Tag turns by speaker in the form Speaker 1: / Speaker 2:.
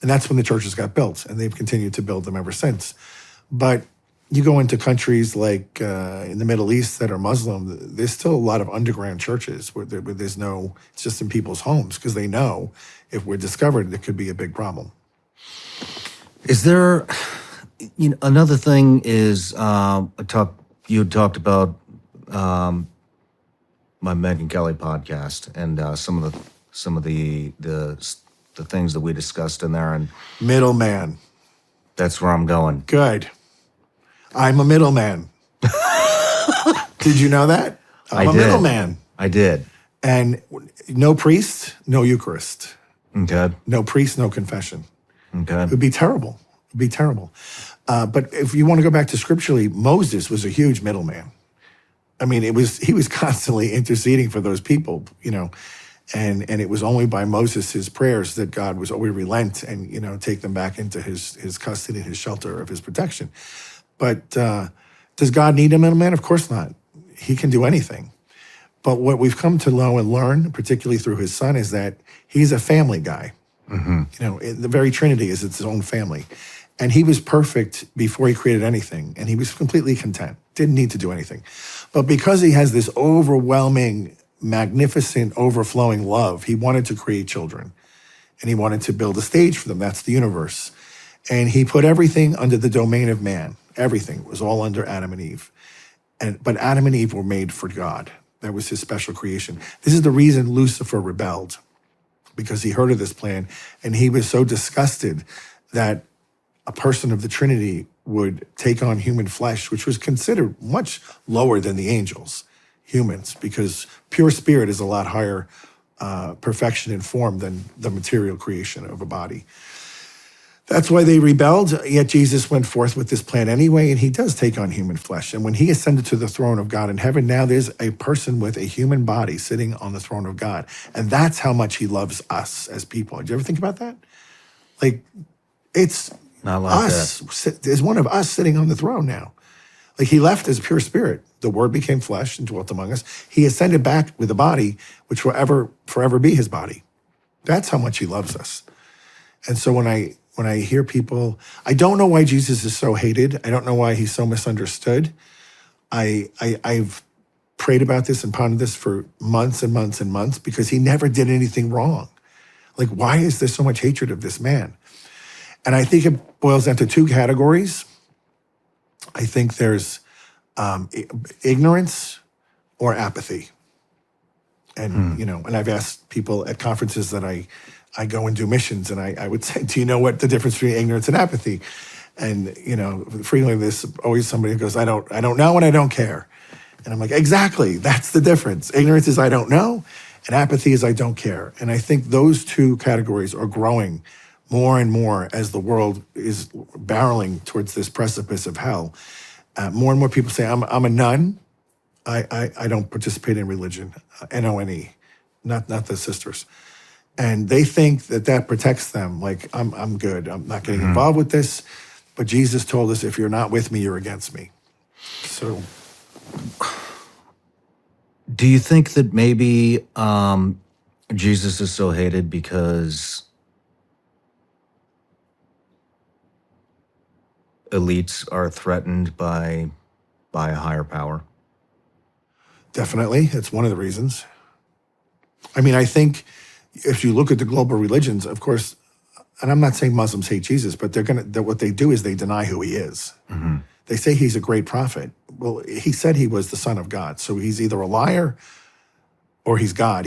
Speaker 1: And that's when the churches got built, and they've continued to build them ever since. But you go into countries like in the Middle East that are Muslim, there's still a lot of underground churches where there's no, it's just in people's homes, because they know if we're discovered, it could be a big problem.
Speaker 2: Is there, another thing is, you had talked about my Megyn Kelly podcast and some of the things that we discussed in there, and
Speaker 1: Middleman.
Speaker 2: that's where I'm going.
Speaker 1: Good. I'm a middleman. Did you know that? I'm a middleman.
Speaker 2: I did.
Speaker 1: And no priest, no Eucharist.
Speaker 2: Okay.
Speaker 1: No priest, no confession.
Speaker 2: Okay.
Speaker 1: It would be terrible. It would be terrible. But if you want to go back to scripturally, Moses was a huge middleman. I mean, he was constantly interceding for those people, and it was only by Moses' prayers that God was always relent and, take them back into his custody, his shelter of his protection. But does God need a middleman? Of course not. He can do anything. But what we've come to know and learn, particularly through his son, is that he's a family guy. Mm-hmm. The very Trinity is its own family. And he was perfect before he created anything. And he was completely content, didn't need to do anything. But because he has this overwhelming, magnificent, overflowing love, he wanted to create children. And he wanted to build a stage for them. That's the universe. And he put everything under the domain of man. Everything was all under Adam and Eve. But Adam and Eve were made for God. That was his special creation. This is the reason Lucifer rebelled, because he heard of this plan, and he was so disgusted that a person of the Trinity would take on human flesh, which was considered much lower than the angels, humans, because pure spirit is a lot higher perfection and form than the material creation of a body. That's why they rebelled, yet Jesus went forth with this plan anyway, and he does take on human flesh. And when he ascended to the throne of God in heaven, now there's a person with a human body sitting on the throne of God. And that's how much he loves us as people. Did you ever think about that? Like, it's
Speaker 2: not like
Speaker 1: us. There's one of us sitting on the throne now. Like, he left as pure spirit. The word became flesh and dwelt among us. He ascended back with a body, which will forever be his body. That's how much he loves us. And so when I hear people, I don't know why Jesus is so hated. I don't know why he's so misunderstood. I've prayed about this and pondered this for months and months and months, because he never did anything wrong. Like, why is there so much hatred of this man? And I think it boils down to two categories. I think there's ignorance or apathy. And, and I've asked people at conferences that I go and do missions, and I would say, do you know what the difference between ignorance and apathy? And, frequently there's always somebody who goes, I don't know and I don't care. And I'm like, exactly, that's the difference. Ignorance is I don't know, and apathy is I don't care. And I think those two categories are growing more and more as the world is barreling towards this precipice of hell. More and more people say, I'm a nun. I don't participate in religion, N-O-N-E, not the sisters. And they think that protects them. Like, I'm good. I'm not getting involved with this. But Jesus told us, if you're not with me, you're against me. So,
Speaker 2: do you think that maybe Jesus is so hated because elites are threatened by a higher power?
Speaker 1: Definitely. It's one of the reasons. I mean, I think if you look at the global religions, of course, and I'm not saying Muslims hate Jesus, but what they do is they deny who he is. Mm-hmm. They say he's a great prophet. Well, he said he was the Son of God. So he's either a liar or he's God.